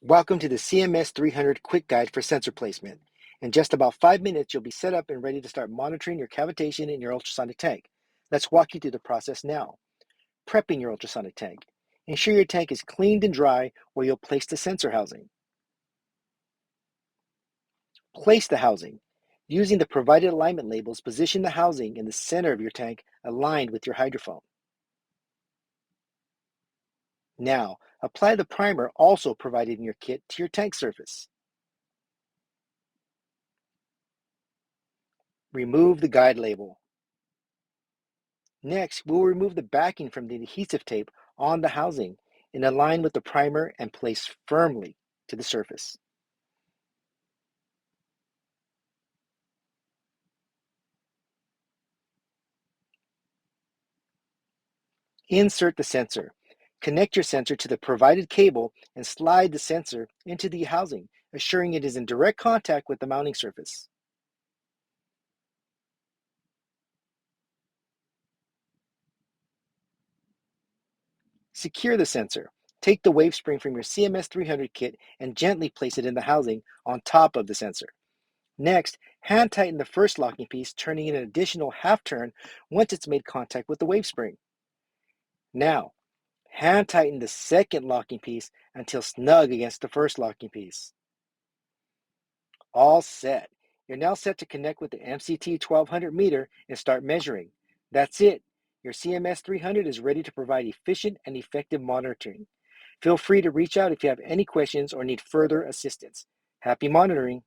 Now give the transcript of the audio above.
Welcome to the CMS-0300 Quick Guide for Sensor Placement. In just about 5 minutes, you'll be set up and ready to start monitoring your cavitation in your ultrasonic tank. Let's walk you through the process now. Prepping your ultrasonic tank. Ensure your tank is cleaned and dry where you'll place the sensor housing. Place the housing. Using the provided alignment labels, position the housing in the center of your tank aligned with your hydrophone. Now, apply the primer also provided in your kit to your tank surface. Remove the guide label. Next, we'll remove the backing from the adhesive tape on the housing and align with the primer and place firmly to the surface. Insert the sensor. Connect your sensor to the provided cable and slide the sensor into the housing, assuring it is in direct contact with the mounting surface. Secure the sensor. Take the wave spring from your CMS-0300 kit and gently place it in the housing on top of the sensor. Next, hand tighten the first locking piece, turning in an additional half turn once it's made contact with the wave spring. Now, hand tighten the second locking piece until snug against the first locking piece. All set. You're now set to connect with the MCT 1200 meter and start measuring. That's it. Your CMS 300 is ready to provide efficient and effective monitoring. Feel free to reach out if you have any questions or need further assistance. Happy monitoring!